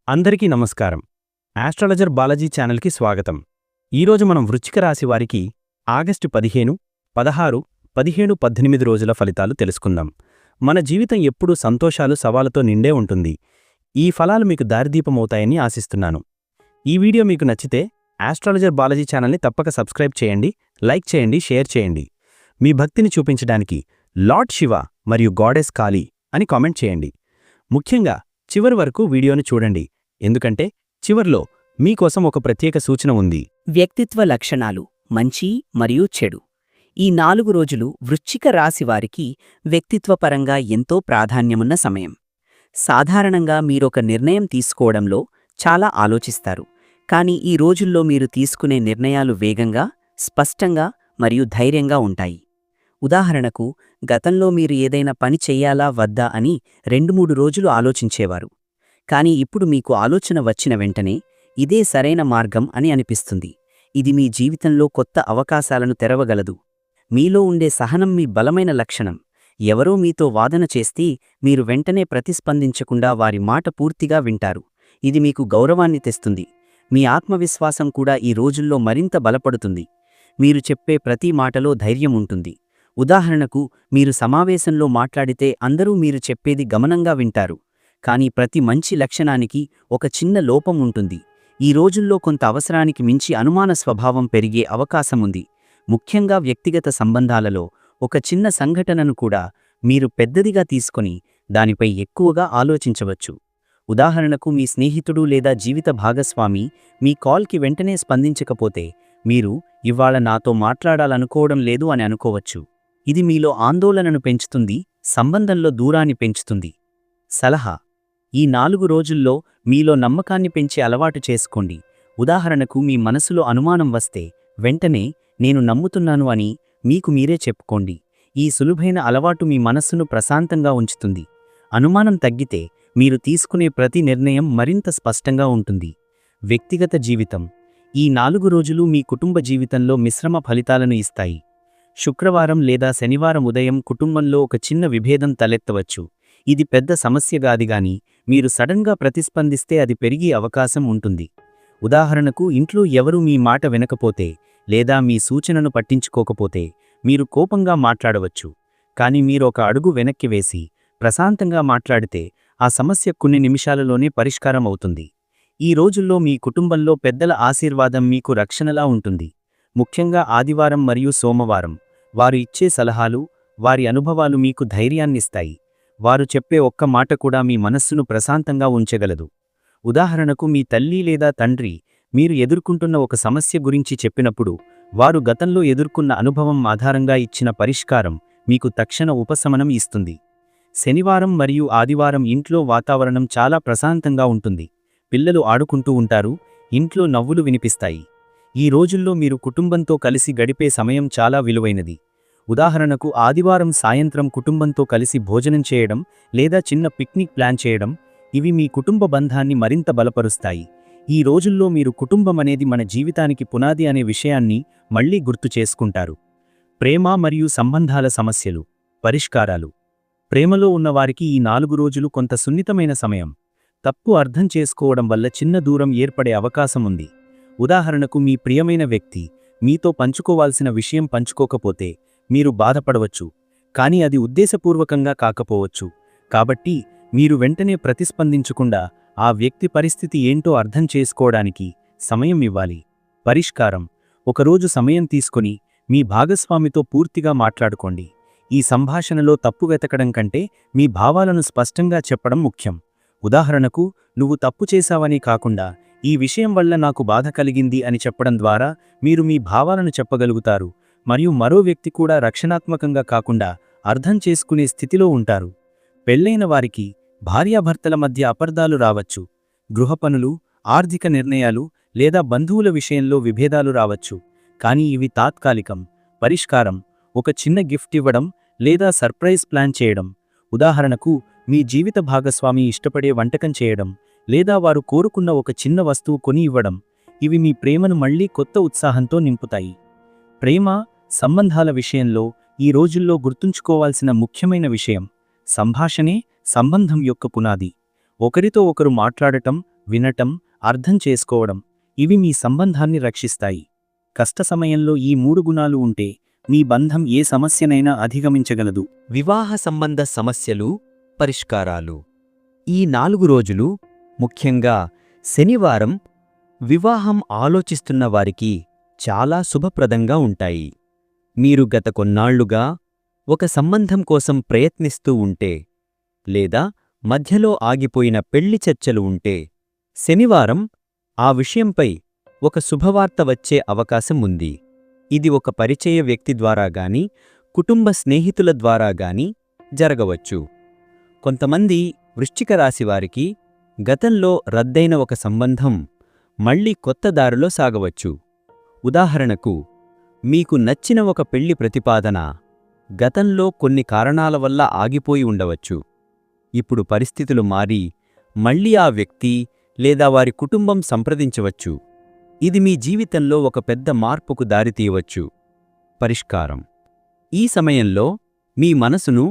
అందరికీ నమస్కారం. ఆస్ట్రాలజర్ బాలాజీ ఛానల్కి స్వాగతం. ఈరోజు మనం వృశ్చిక రాశి వారికి ఆగస్టు 15, 16, 17, 18 రోజుల ఫలితాలు తెలుసుకుందాం. మన జీవితం ఎప్పుడూ సంతోషాలు సవాలుతో నిండే ఉంటుంది. ఈ ఫలాలు మీకు దారిదీపమవుతాయని ఆశిస్తున్నాను. ఈ వీడియో మీకు నచ్చితే ఆస్ట్రాలజర్ బాలాజీ ఛానల్ని తప్పక సబ్స్క్రైబ్ చేయండి, లైక్ చేయండి, షేర్ చేయండి. మీ భక్తిని చూపించడానికి లార్డ్ శివ మరియు గాడెస్ కాళీ అని కామెంట్ చేయండి. ముఖ్యంగా చివరి వరకు వీడియోను చూడండి, ఎందుకంటే చివర్లో మీకోసం ఒక ప్రత్యేక సూచన ఉంది. వ్యక్తిత్వ లక్షణాలు మంచి మరియు చెడు. ఈ 4 రోజులు వృశ్చిక రాశివారికి వ్యక్తిత్వపరంగా ఎంతో ప్రాధాన్యమున్న సమయం. సాధారణంగా మీరొక నిర్ణయం తీసుకోవడంలో చాలా ఆలోచిస్తారు, కానీ ఈ రోజుల్లో మీరు తీసుకునే నిర్ణయాలు వేగంగా, స్పష్టంగా మరియు ధైర్యంగా ఉంటాయి. ఉదాహరణకు, గతంలో మీరు ఏదైనా పని చెయ్యాలా వద్దా అని 2-3 రోజులు ఆలోచించేవారు. కానీ ఇప్పుడు మీకు ఆలోచన వచ్చిన వెంటనే ఇదే సరైన మార్గం అని అనిపిస్తుంది. ఇది మీ జీవితంలో కొత్త అవకాశాలను తెరవగలదు. మీలో ఉండే సహనం మీ బలమైన లక్షణం. ఎవరో మీతో వాదన చేస్తే మీరు వెంటనే ప్రతిస్పందించకుండా వారి మాట పూర్తిగా వింటారు. ఇది మీకు గౌరవాన్ని తెస్తుంది. మీ ఆత్మవిశ్వాసం కూడా ఈ రోజుల్లో మరింత బలపడుతుంది. మీరు చెప్పే ప్రతి మాటలో ధైర్యం ఉంటుంది. ఉదాహరణకు, మీరు సమావేశంలో మాట్లాడితే అందరూ మీరు చెప్పేది గమనంగా వింటారు. కానీ ప్రతి మంచి లక్షణానికి ఒక చిన్న లోపం ఉంటుంది. ఈ రోజుల్లో కొంత అవసరానికి మించి అనుమాన స్వభావం పెరిగే అవకాశముంది. ముఖ్యంగా వ్యక్తిగత సంబంధాలలో ఒక చిన్న సంఘటనను కూడా మీరు పెద్దదిగా తీసుకొని దానిపై ఎక్కువగా ఆలోచించవచ్చు. ఉదాహరణకు, మీ స్నేహితుడు లేదా జీవిత భాగస్వామి మీ కాల్కి వెంటనే స్పందించకపోతే మీరు ఇవాళ నాతో మాట్లాడాలనుకోవడం లేదు అని అనుకోవచ్చు. ఇది మీలో ఆందోళనను పెంచుతుంది, సంబంధంలో దూరాన్ని పెంచుతుంది. సలహా: ఈ 4 రోజుల్లో మీలో నమ్మకాన్ని పెంచే అలవాటు చేసుకోండి. ఉదాహరణకు, మీ మనసులో అనుమానం వస్తే వెంటనే నేను నమ్ముతున్నాను అని మీకు మీరే చెప్పుకోండి. ఈ సులుభైన అలవాటు మీ మనస్సును ప్రశాంతంగా ఉంచుతుంది. అనుమానం తగ్గితే మీరు తీసుకునే ప్రతి నిర్ణయం మరింత స్పష్టంగా ఉంటుంది. వ్యక్తిగత జీవితం. ఈ 4 రోజులు మీ కుటుంబ జీవితంలో మిశ్రమ ఫలితాలను ఇస్తాయి. శుక్రవారం లేదా శనివారం ఉదయం కుటుంబంలో ఒక చిన్న విభేదం తలెత్తవచ్చు. ఇది పెద్ద సమస్యగాదిగాని మీరు సడన్గా ప్రతిస్పందిస్తే అది పెరిగే అవకాశం ఉంటుంది. ఉదాహరణకు, ఇంట్లో ఎవరూ మీ మాట వినకపోతే లేదా మీ సూచనను పట్టించుకోకపోతే మీరు కోపంగా మాట్లాడవచ్చు. కానీ మీరు ఒక అడుగు వెనక్కి వేసి ప్రశాంతంగా మాట్లాడితే ఆ సమస్య కొన్ని నిమిషాలలోనే పరిష్కారం అవుతుంది. ఈ రోజుల్లో మీ కుటుంబంలో పెద్దల ఆశీర్వాదం మీకు రక్షణలా ఉంటుంది. ముఖ్యంగా ఆదివారం మరియు సోమవారం వారు ఇచ్చే సలహాలు, వారి అనుభవాలు మీకు ధైర్యాన్నిస్తాయి. వారు చెప్పే ఒక్క మాట కూడా మీ మనస్సును ప్రశాంతంగా ఉంచగలదు. ఉదాహరణకు, మీ తల్లి లేదా తండ్రి మీరు ఎదుర్కొంటున్న ఒక సమస్య గురించి చెప్పినప్పుడు వారు గతంలో ఎదుర్కొన్న అనుభవం ఆధారంగా ఇచ్చిన పరిష్కారం మీకు తక్షణ ఉపశమనం ఇస్తుంది. శనివారం మరియు ఆదివారం ఇంట్లో వాతావరణం చాలా ప్రశాంతంగా ఉంటుంది. పిల్లలు ఆడుకుంటూ ఉంటారు, ఇంట్లో నవ్వులు వినిపిస్తాయి. ఈ రోజుల్లో మీరు కుటుంబంతో కలిసి గడిపే సమయం చాలా విలువైనది. ఉదాహరణకు, ఆదివారం సాయంత్రం కుటుంబంతో కలిసి భోజనం చేయడం లేదా చిన్న పిక్నిక్ ప్లాన్ చేయడం, ఇవి మీ కుటుంబ బంధాన్ని మరింత బలపరుస్తాయి. ఈ రోజుల్లో మీరు కుటుంబం అనేది మన జీవితానికి పునాది అనే విషయాన్ని మళ్లీ గుర్తు చేసుకుంటారు. ప్రేమ మరియు సంబంధాల సమస్యలు, పరిష్కారాలు. ప్రేమలో ఉన్నవారికి ఈ 4 రోజులు కొంత సున్నితమైన సమయం. తప్పు అర్థం చేసుకోవడం వల్ల చిన్న దూరం ఏర్పడే అవకాశం ఉంది. ఉదాహరణకు, మీ ప్రియమైన వ్యక్తి మీతో పంచుకోవాల్సిన విషయం పంచుకోకపోతే మీరు బాధపడవచ్చు, కానీ అది ఉద్దేశపూర్వకంగా కాకపోవచ్చు. కాబట్టి మీరు వెంటనే ప్రతిస్పందించకుండా ఆ వ్యక్తి పరిస్థితి ఏంటో అర్థం చేసుకోవడానికి సమయం ఇవ్వాలి. పరిష్కారం: ఒకరోజు సమయం తీసుకొని మీ భాగస్వామితో పూర్తిగా మాట్లాడుకోండి. ఈ సంభాషణలో తప్పు వెతకడం కంటే మీ భావాలను స్పష్టంగా చెప్పడం ముఖ్యం. ఉదాహరణకు, నువ్వు తప్పు చేశావని కాకుండా ఈ విషయం వల్ల నాకు బాధ కలిగింది అని చెప్పడం ద్వారా మీరు మీ భావాలను చెప్పగలుగుతారు మరియు మరో వ్యక్తి కూడా రక్షణాత్మకంగా కాకుండా అర్థం చేసుకునే స్థితిలో ఉంటారు. పెళ్లైన వారికి భార్యాభర్తల మధ్య అపార్థాలు రావచ్చు. గృహ పనులు, ఆర్థిక నిర్ణయాలు లేదా బంధువుల విషయంలో విభేదాలు రావచ్చు. కానీ ఇవి తాత్కాలికం. పరిష్కారం: ఒక చిన్న గిఫ్ట్ ఇవ్వడం లేదా సర్ప్రైజ్ ప్లాన్ చేయడం. ఉదాహరణకు, మీ జీవిత భాగస్వామి ఇష్టపడే వంటకం చేయడం లేదా వారు కోరుకున్న ఒక చిన్న వస్తువు కొని ఇవ్వడం. ఇవి మీ ప్రేమను మళ్లీ కొత్త ఉత్సాహంతో నింపుతాయి. ప్రేమ, సంబంధాల విషయంలో ఈ రోజుల్లో గుర్తుంచుకోవాల్సిన ముఖ్యమైన విషయం: సంభాషణే సంబంధం యొక్క పునాది. ఒకరితో ఒకరు మాట్లాడటం, వినటం, అర్థం చేసుకోవడం ఇవి మీ సంబంధాన్ని రక్షిస్తాయి. కష్ట సమయంలో ఈ 3 గుణాలు ఉంటే మీ బంధం ఏ సమస్యనైనా అధిగమించగలదు. వివాహ సంబంధ సమస్యలు, పరిష్కారాలు. ఈ 4 రోజులు, ముఖ్యంగా శనివారం, వివాహం ఆలోచిస్తున్న వారికి చాలా శుభప్రదంగా ఉంటాయి. మీరు గత కొన్నాళ్లుగా ఒక సంబంధం కోసం ప్రయత్నిస్తూ ఉంటే, లేదా మధ్యలో ఆగిపోయిన పెళ్లి చర్చలు ఉంటే, శనివారం ఆ విషయంపై ఒక శుభవార్త వచ్చే అవకాశం ఉంది. ఇది ఒక పరిచయ వ్యక్తి ద్వారా గాని, కుటుంబ స్నేహితుల ద్వారా గాని జరగవచ్చు. కొంతమంది వృశ్చిక రాశివారికి గతంలో రద్దయిన ఒక సంబంధం మళ్లీ కొత్త దారిలో సాగవచ్చు. ఉదాహరణకు, మీకు నచ్చిన ఒక పెళ్లి ప్రతిపాదన గతంలో కొన్ని కారణాల వల్ల ఆగిపోయి ఉండవచ్చు. ఇప్పుడు పరిస్థితులు మారి మళ్లీ ఆ వ్యక్తి లేదా వారి కుటుంబం సంప్రదించవచ్చు. ఇది మీ జీవితంలో ఒక పెద్ద మార్పుకు దారితీయవచ్చు. పరిష్కారం: ఈ సమయంలో మీ మనసును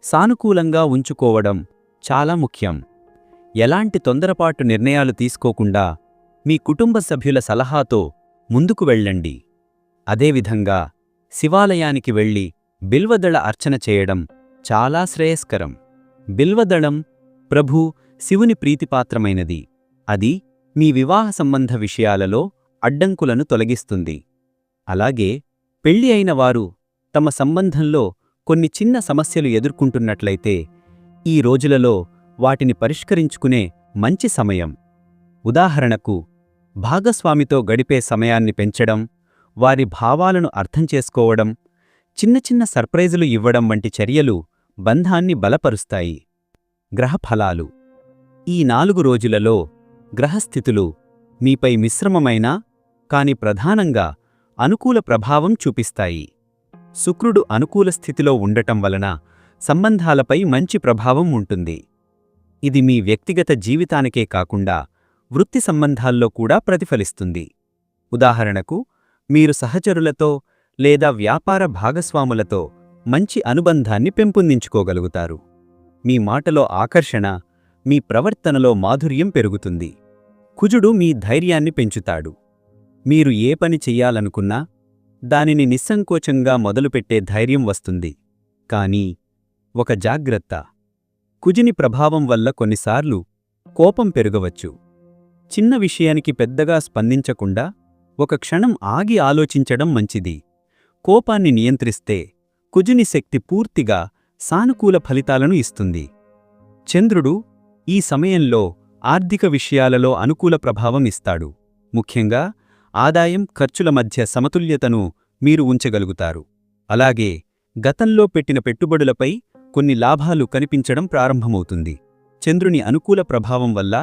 సానుకూలంగా ఉంచుకోవడం చాలా ముఖ్యం. ఎలాంటి తొందరపాటు నిర్ణయాలు తీసుకోకుండా మీ కుటుంబ సభ్యుల సలహాతో ముందుకు వెళ్ళండి. అదేవిధంగా శివాలయానికి వెళ్లి బిల్వదళ అర్చన చేయడం చాలా శ్రేయస్కరం. బిల్వదళం ప్రభు శివుని ప్రీతిపాత్రమైనది. అది మీ వివాహ సంబంధ విషయాలలో అడ్డంకులను తొలగిస్తుంది. అలాగే పెళ్లి అయిన వారు తమ సంబంధంలో కొన్ని చిన్న సమస్యలు ఎదుర్కొంటున్నట్లయితే ఈ రోజులలో వాటిని పరిష్కరించుకునే మంచి సమయం. ఉదాహరణకు, భాగస్వామితో గడిపే సమయాన్ని పెంచడం, వారి భావాలను అర్థం చేసుకోవడం, చిన్న చిన్న సర్ప్రైజులు ఇవ్వడం వంటి చర్యలు బంధాన్ని బలపరుస్తాయి. గ్రహఫలాలు: ఈ 4 రోజులలో గ్రహస్థితులు మీపై మిశ్రమమైన కాని ప్రధానంగా అనుకూల ప్రభావం చూపిస్తాయి. శుక్రుడు అనుకూల స్థితిలో ఉండటం వలన సంబంధాలపై మంచి ప్రభావం ఉంటుంది. ఇది మీ వ్యక్తిగత జీవితానికే కాకుండా వృత్తి సంబంధాల్లో కూడా ప్రతిఫలిస్తుంది. ఉదాహరణకు, మీరు సహచరులతో లేదా వ్యాపార భాగస్వాములతో మంచి అనుబంధాన్ని పెంపొందించుకోగలుగుతారు. మీ మాటలో ఆకర్షణ, మీ ప్రవర్తనలో మాధుర్యం పెరుగుతుంది. కుజుడు మీ ధైర్యాన్ని పెంచుతాడు. మీరు ఏ పని చెయ్యాలనుకున్నా దానిని నిస్సంకోచంగా మొదలుపెట్టే ధైర్యం వస్తుంది. కానీ ఒక జాగ్రత్త: కుజుని ప్రభావం వల్ల కొన్నిసార్లు కోపం పెరగవచ్చు. చిన్న విషయానికి పెద్దగా స్పందించకుండా ఒక క్షణం ఆగి ఆలోచించడం మంచిది. కోపాన్ని నియంత్రిస్తే కుజుని శక్తి పూర్తిగా సానుకూల ఫలితాలను ఇస్తుంది. చంద్రుడు ఈ సమయంలో ఆర్థిక విషయాలలో అనుకూల ప్రభావం ఇస్తాడు. ముఖ్యంగా ఆదాయం, ఖర్చుల మధ్య సమతుల్యతను మీరు ఉంచగలుగుతారు. అలాగే గతంలో పెట్టిన పెట్టుబడులపై కొన్ని లాభాలు కనిపించడం ప్రారంభమవుతుంది. చంద్రుని అనుకూల ప్రభావం వల్ల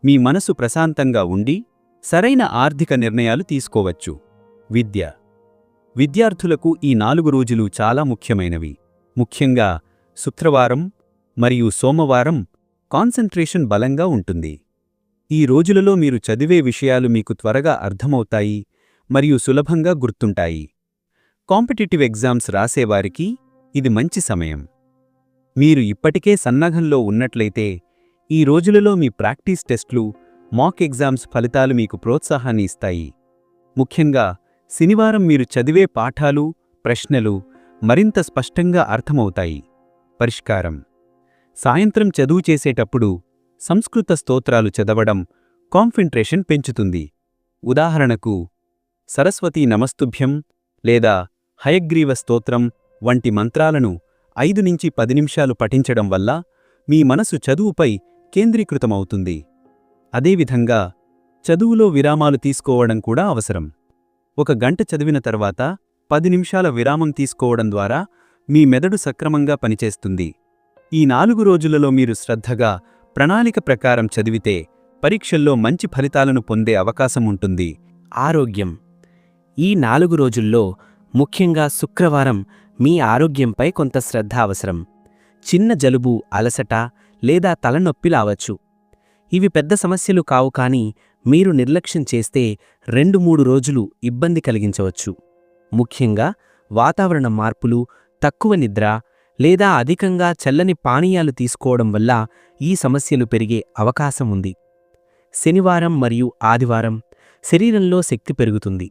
మీ మనసు ప్రశాంతంగా ఉండి సరైన ఆర్థిక నిర్ణయాలు తీసుకోవచ్చు. విద్య: విద్యార్థులకు ఈ 4 రోజులు చాలా ముఖ్యమైనవి. ముఖ్యంగా శుక్రవారం మరియు సోమవారం కాన్సంట్రేషన్ బలంగా ఉంటుంది. ఈ రోజులలో మీరు చదివే విషయాలు మీకు త్వరగా అర్థమవుతాయి మరియు సులభంగా గుర్తుంటాయి. కాంపిటిటివ్ ఎగ్జామ్స్ రాసేవారికి ఇది మంచి సమయం. మీరు ఇప్పటికే సన్నద్ధంలో ఉన్నట్లయితే ఈ రోజులలో మీ ప్రాక్టీస్ టెస్ట్లు, మాక్ ఎగ్జామ్స్ ఫలితాలు మీకు ప్రోత్సాహాన్ని ఇస్తాయి. ముఖ్యంగా శనివారం మీరు చదివే పాఠాలు, ప్రశ్నలు మరింత స్పష్టంగా అర్థమవుతాయి. పరిష్కారం: సాయంత్రం చదువు చేసేటప్పుడు సంస్కృత స్తోత్రాలు చదవడం కాన్సంట్రేషన్ పెంచుతుంది. ఉదాహరణకు, సరస్వతీ నమస్తుభ్యం లేదా హయగ్రీవ స్తోత్రం వంటి మంత్రాలను 5 నుంచి 10 నిమిషాలు పఠించడం వల్ల మీ మనసు చదువుపై కేంద్రీకృతమవుతుంది. అదేవిధంగా చదువులో విరామాలు తీసుకోవడం కూడా అవసరం. 1 గంట చదివిన తర్వాత 10 నిమిషాల విరామం తీసుకోవడం ద్వారా మీ మెదడు సక్రమంగా పనిచేస్తుంది. ఈ 4 రోజులలో మీరు శ్రద్ధగా, ప్రణాళిక ప్రకారం చదివితే పరీక్షల్లో మంచి ఫలితాలను పొందే అవకాశం ఉంటుంది. ఆరోగ్యం: ఈ 4 రోజుల్లో ముఖ్యంగా శుక్రవారం మీ ఆరోగ్యంపై కొంత శ్రద్ధ అవసరం. చిన్న జలుబు, అలసట లేదా తలనొప్పి రావచ్చు. ఇవి పెద్ద సమస్యలు కావు, కానీ మీరు నిర్లక్ష్యం చేస్తే 2-3 రోజులు ఇబ్బంది కలిగించవచ్చు. ముఖ్యంగా వాతావరణ మార్పులు, తక్కువ నిద్ర లేదా అధికంగా చల్లని పానీయాలు తీసుకోవడం వల్ల ఈ సమస్యలు పెరిగే అవకాశం ఉంది. శనివారం మరియు ఆదివారం శరీరంలో శక్తి పెరుగుతుంది.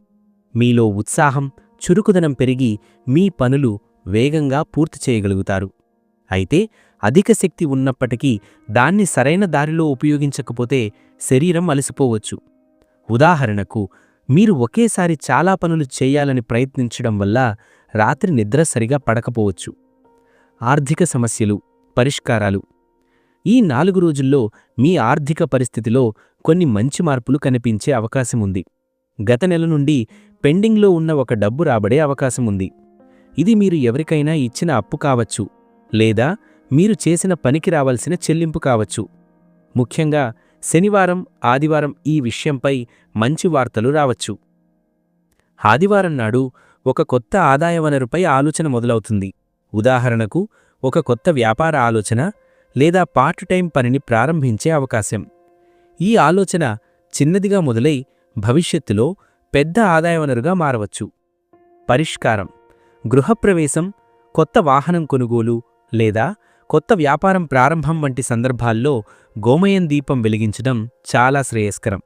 మీలో ఉత్సాహం, చురుకుదనం పెరిగి మీ పనులు వేగంగా పూర్తి చేయగలుగుతారు. అయితే అధిక శక్తి ఉన్నప్పటికీ దాన్ని సరైన దారిలో ఉపయోగించకపోతే శరీరం అలసిపోవచ్చు. ఉదాహరణకు, మీరు ఒకేసారి చాలా పనులు చేయాలని ప్రయత్నించడం వల్ల రాత్రి నిద్ర సరిగా పడకపోవచ్చు. ఆర్థిక సమస్యలు, పరిష్కారాలు. ఈ 4 రోజుల్లో మీ ఆర్థిక పరిస్థితిలో కొన్ని మంచి మార్పులు కనిపించే అవకాశముంది. గత నెల నుండి పెండింగ్లో ఉన్న ఒక డబ్బు రాబడే అవకాశముంది. ఇది మీరు ఎవరికైనా ఇచ్చిన అప్పు కావచ్చు, లేదా మీరు చేసిన పనికి రావాల్సిన చెల్లింపు కావచ్చు. ముఖ్యంగా శనివారం, ఆదివారం ఈ విషయంపై మంచి వార్తలు రావచ్చు. ఆదివారం నాడు ఒక కొత్త ఆదాయ వనరుపై ఆలోచన మొదలవుతుంది. ఉదాహరణకు, ఒక కొత్త వ్యాపార ఆలోచన లేదా పార్ట్ టైం పనిని ప్రారంభించే అవకాశం. ఈ ఆలోచన చిన్నదిగా మొదలై భవిష్యత్తులో పెద్ద ఆదాయ వనరుగా మారవచ్చు. పరిష్కారం: గృహప్రవేశం, కొత్త వాహనం కొనుగోలు లేదా కొత్త వ్యాపారం ప్రారంభం వంటి సందర్భాల్లో గోమయం దీపం వెలిగించడం చాలా శ్రేయస్కరం.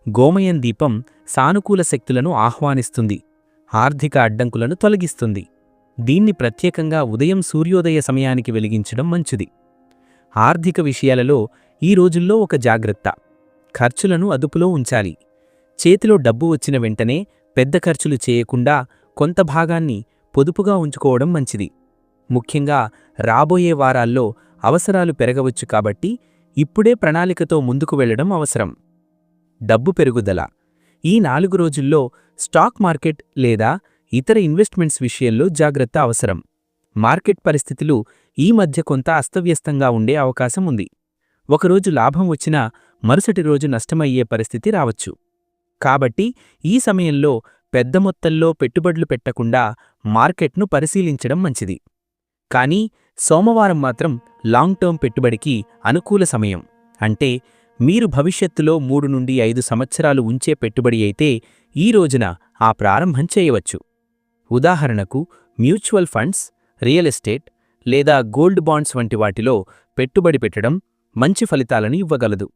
గోమయం దీపం సానుకూల శక్తులను ఆహ్వానిస్తుంది, ఆర్థిక అడ్డంకులను తొలగిస్తుంది. దీన్ని ప్రత్యేకంగా ఉదయం సూర్యోదయ సమయానికి వెలిగించడం మంచిది. ఆర్థిక విషయాలలో ఈ రోజుల్లో ఒక జాగ్రత్త: ఖర్చులను అదుపులో ఉంచాలి. చేతిలో డబ్బు వచ్చిన వెంటనే పెద్ద ఖర్చులు చేయకుండా కొంత భాగాన్ని పొదుపుగా ఉంచుకోవడం మంచిది. ముఖ్యంగా రాబోయే వారాల్లో అవసరాలు పెరగవచ్చు కాబట్టి ఇప్పుడే ప్రణాళికతో ముందుకు వెళ్లడం అవసరం. డబ్బు పెరుగుదల. ఈ 4 రోజుల్లో స్టాక్ మార్కెట్ లేదా ఇతర ఇన్వెస్ట్మెంట్స్ విషయంలో జాగ్రత్త అవసరం. మార్కెట్ పరిస్థితులు ఈ మధ్య కొంత అస్తవ్యస్తంగా ఉండే అవకాశం ఉంది. ఒకరోజు లాభం వచ్చినా మరుసటి రోజు నష్టమయ్యే పరిస్థితి రావచ్చు. కాబట్టి ఈ సమయంలో పెద్ద మొత్తంలో పెట్టుబడులు పెట్టకుండా మార్కెట్ను పరిశీలించడం మంచిది. కానీ సోమవారం మాత్రం లాంగ్ టర్మ్ పెట్టుబడికి అనుకూల సమయం. అంటే మీరు భవిష్యత్తులో 3 నుండి 5 సంవత్సరాలు ఉంచే పెట్టుబడి అయితే ఈ రోజున ఆ ప్రారంభం చేయవచ్చు. ఉదాహరణకు, మ్యూచువల్ ఫండ్స్, రియల్ ఎస్టేట్ లేదా గోల్డ్ బాండ్స్ వంటి వాటిలో పెట్టుబడి పెట్టడం మంచి ఫలితాలను ఇవ్వగలదు.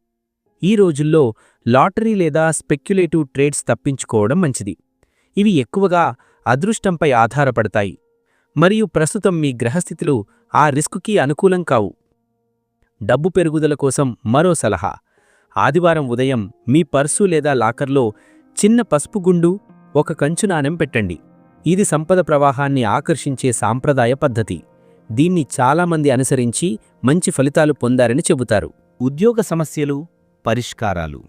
ఈ రోజుల్లో లాటరీ లేదా స్పెక్యులేటివ్ ట్రేడ్స్ తప్పించుకోవడం మంచిది. ఇవి ఎక్కువగా అదృష్టంపై ఆధారపడతాయి మరియు ప్రస్తుతం మీ గ్రహస్థితులు ఆ రిస్కుకి అనుకూలం కావు. డబ్బు పెరుగుదల కోసం మరో సలహా: ఆదివారం ఉదయం మీ పర్సు లేదా లాకర్లో చిన్న పసుపు గుండు, ఒక కంచు నాణెం పెట్టండి. ఇది సంపద ప్రవాహాన్ని ఆకర్షించే సాంప్రదాయ పద్ధతి. దీన్ని చాలామంది అనుసరించి మంచి ఫలితాలు పొందారని చెబుతారు. ఉద్యోగ సమస్యలు, పరిష్కారాలు.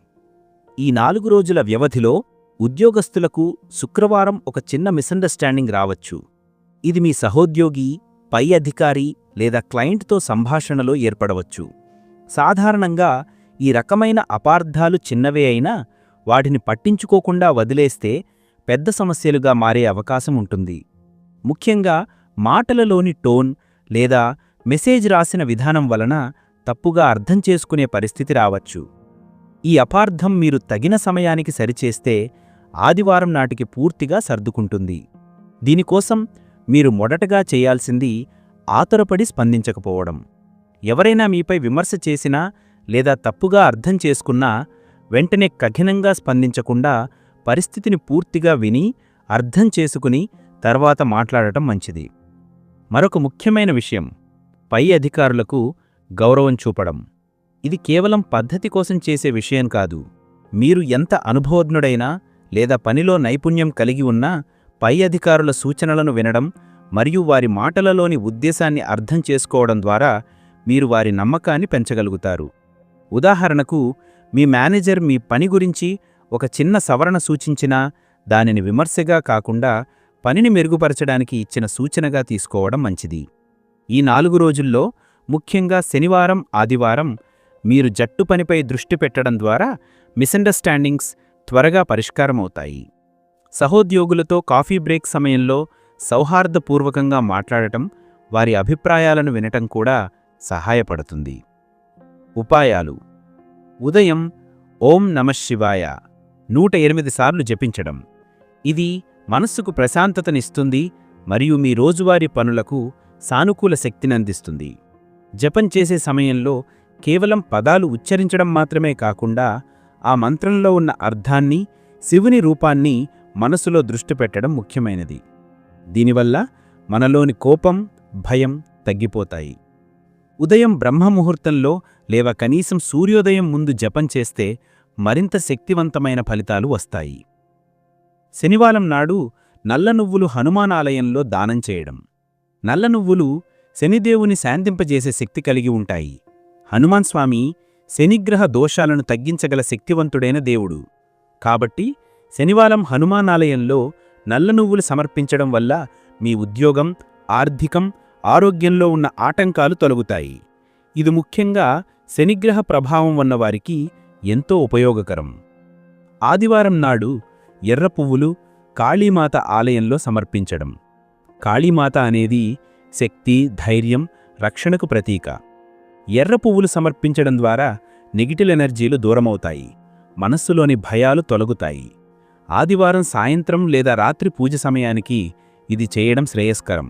ఈ 4 రోజుల వ్యవధిలో ఉద్యోగస్తులకు శుక్రవారం ఒక చిన్న మిస్అండర్స్టాండింగ్ రావచ్చు. ఇది మీ సహోద్యోగి, పై అధికారి లేదా క్లయింట్తో సంభాషణలో ఏర్పడవచ్చు. సాధారణంగా ఈ రకమైన అపార్థాలు చిన్నవే అయినా వాటిని పట్టించుకోకుండా వదిలేస్తే పెద్ద సమస్యలుగా మారే అవకాశం ఉంటుంది. ముఖ్యంగా మాటలలోని టోన్ లేదా మెసేజ్ రాసిన విధానం వలన తప్పుగా అర్థం చేసుకునే పరిస్థితి రావచ్చు. ఈ అపార్థం మీరు తగిన సమయానికి సరిచేస్తే ఆదివారం నాటికి పూర్తిగా సర్దుకుంటుంది. దీనికోసం మీరు మొదటగా చేయాల్సింది ఆతరపడి స్పందించకపోవడం. ఎవరైనా మీపై విమర్శ చేసినా లేదా తప్పుగా అర్థం చేసుకున్నా వెంటనే కఠినంగా స్పందించకుండా పరిస్థితిని పూర్తిగా విని అర్థం చేసుకుని తర్వాత మాట్లాడటం మంచిది. మరొక ముఖ్యమైన విషయం: పై అధికారులకు గౌరవం చూపడం. ఇది కేవలం పద్ధతి కోసం చేసే విషయం కాదు. మీరు ఎంత అనుభవజ్ఞుడైనా లేదా పనిలో నైపుణ్యం కలిగి ఉన్నా పై అధికారుల సూచనలను వినడం మరియు వారి మాటలలోని ఉద్దేశాన్ని అర్థం చేసుకోవడం ద్వారా మీరు వారి నమ్మకాన్ని పెంచగలుగుతారు. ఉదాహరణకు, మీ మేనేజర్ మీ పని గురించి ఒక చిన్న సవరణ సూచించినా దానిని విమర్శగా కాకుండా పనిని మెరుగుపరచడానికి ఇచ్చిన సూచనగా తీసుకోవడం మంచిది. ఈ 4 రోజుల్లో ముఖ్యంగా శనివారం, ఆదివారం మీరు జట్టు పనిపై దృష్టి పెట్టడం ద్వారా మిస్అండర్స్టాండింగ్స్ త్వరగా పరిష్కారమవుతాయి. సహోద్యోగులతో కాఫీ బ్రేక్ సమయంలో సౌహార్దపూర్వకంగా మాట్లాడటం, వారి అభిప్రాయాలను వినటం కూడా సహాయపడుతుంది. ఉపాయాలు: ఉదయం ఓం నమఃశివాయ 108 సార్లు జపించడం. ఇది మనస్సుకు ప్రశాంతతనిస్తుంది మరియు మీ రోజువారీ పనులకు సానుకూల శక్తినందిస్తుంది. జపం చేసే సమయంలో కేవలం పదాలు ఉచ్చరించడం మాత్రమే కాకుండా ఆ మంత్రంలో ఉన్న అర్థాన్ని, శివుని రూపాన్ని మనసులో దృష్టి పెట్టడం ముఖ్యమైనది. దీనివల్ల మనలోని కోపం, భయం తగ్గిపోతాయి. ఉదయం బ్రహ్మముహూర్తంలో లేవ కనీసం సూర్యోదయం ముందు జపం చేస్తే మరింత శక్తివంతమైన ఫలితాలు వస్తాయి. శనివారం నాడు నల్ల నువ్వులు హనుమాన్ ఆలయంలో దానం చేయడం. నల్ల నువ్వులు శనిదేవుని శాంతింపజేసే శక్తి కలిగి ఉంటాయి. హనుమాన్ స్వామి శనిగ్రహ దోషాలను తగ్గించగల శక్తివంతుడైన దేవుడు. కాబట్టి శనివారం హనుమాన్ ఆలయంలో నల్ల నువ్వులు సమర్పించడం వల్ల మీ ఉద్యోగం, ఆర్థికం, ఆరోగ్యంలో ఉన్న ఆటంకాలు తొలగుతాయి. ఇది ముఖ్యంగా శనిగ్రహ ప్రభావం ఉన్నవారికి ఎంతో ఉపయోగకరం. ఆదివారం నాడు ఎర్ర పువ్వులు కాళీమాత ఆలయంలో సమర్పించడం. కాళీమాత అనేది శక్తి, ధైర్యం, రక్షణకు ప్రతీక. ఎర్ర పువ్వులు సమర్పించడం ద్వారా నెగిటివ్ ఎనర్జీలు దూరమవుతాయి, మనస్సులోని భయాలు తొలగుతాయి. ఆదివారం సాయంత్రం లేదా రాత్రి పూజ సమయానికి ఇది చేయడం శ్రేయస్కరం.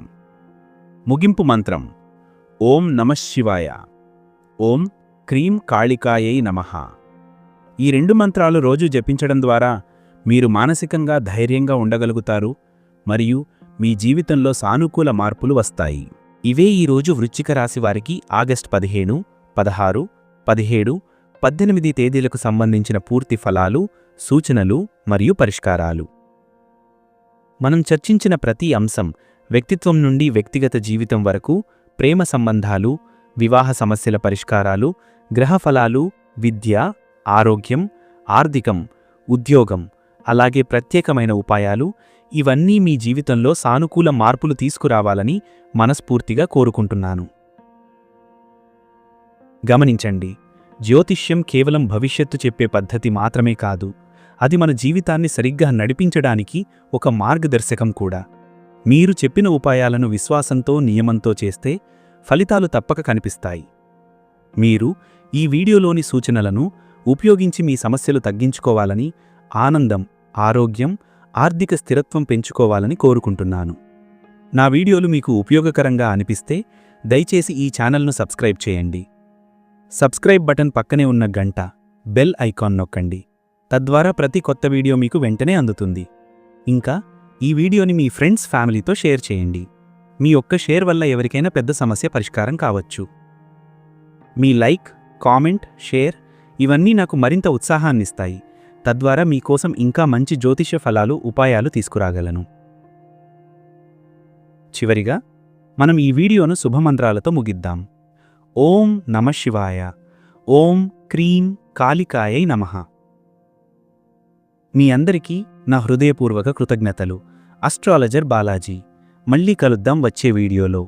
ముగింపు మంత్రం: ఓం నమఃశివాయ, ఓం క్రీం కాళికాయై నమః. ఈ 2 మంత్రాలు రోజు జపించడం ద్వారా మీరు మానసికంగా ధైర్యంగా ఉండగలుగుతారు మరియు మీ జీవితంలో సానుకూల మార్పులు వస్తాయి. ఇవే ఈరోజు వృశ్చిక రాశి వారికి ఆగస్టు 15, 16, 17, 18 తేదీలకు సంబంధించిన పూర్తి ఫలాలు, సూచనలు మరియు పరిష్కారాలు. మనం చర్చించిన ప్రతి అంశం వ్యక్తిత్వం నుండి వ్యక్తిగత జీవితం వరకు, ప్రేమ సంబంధాలు, వివాహ సమస్యల పరిష్కారాలు, గ్రహ ఫలాలు, విద్య, ఆరోగ్యం, ఆర్థికం, ఉద్యోగం, అలాగే ప్రత్యేకమైన ఉపాయాలు, ఇవన్నీ మీ జీవితంలో సానుకూల మార్పులు తీసుకురావాలని మనస్ఫూర్తిగా కోరుకుంటున్నాను. గమనించండి, జ్యోతిష్యం కేవలం భవిష్యత్తు చెప్పే పద్ధతి మాత్రమే కాదు, అది మన జీవితాన్ని సరిగ్గా నడిపించడానికి ఒక మార్గదర్శకం కూడా. మీరు చెప్పిన ఉపాయాలను విశ్వాసంతో, నియమంతో చేస్తే ఫలితాలు తప్పక కనిపిస్తాయి. మీరు ఈ వీడియోలోని సూచనలను ఉపయోగించి మీ సమస్యలు తగ్గించుకోవాలని, ఆనందం, ఆరోగ్యం, ఆర్థిక స్థిరత్వం పెంచుకోవాలని కోరుకుంటున్నాను. నా వీడియోలు మీకు ఉపయోగకరంగా అనిపిస్తే దయచేసి ఈ ఛానల్ను సబ్స్క్రైబ్ చేయండి. సబ్స్క్రైబ్ బటన్ పక్కనే ఉన్న గంట, బెల్ ఐకాన్ నొక్కండి. తద్వారా ప్రతి కొత్త వీడియో మీకు వెంటనే అందుతుంది. ఇంకా ఈ వీడియోని మీ ఫ్రెండ్స్, ఫ్యామిలీతో షేర్ చేయండి. మీ ఒక్క షేర్ వల్ల ఎవరికైనా పెద్ద సమస్య పరిష్కారం కావచ్చు. మీ లైక్, కామెంట్, షేర్ ఇవన్నీ నాకు మరింత ఉత్సాహాన్నిస్తాయి. తద్వారా మీకోసం ఇంకా మంచి జ్యోతిష్య ఫలాలు, ఉపాయాలు తీసుకురాగలను. చివరిగా మనం ఈ వీడియోను శుభమంత్రాలతో ముగిద్దాం. ఓం నమఃశివాయ, ఓం క్రీం కాళికాయై నమః. మీ అందరికీ నా హృదయపూర్వక కృతజ్ఞతలు. అస్ట్రాలజర్ బాలాజీ. మళ్ళీ కలుద్దాం వచ్చే వీడియోలో.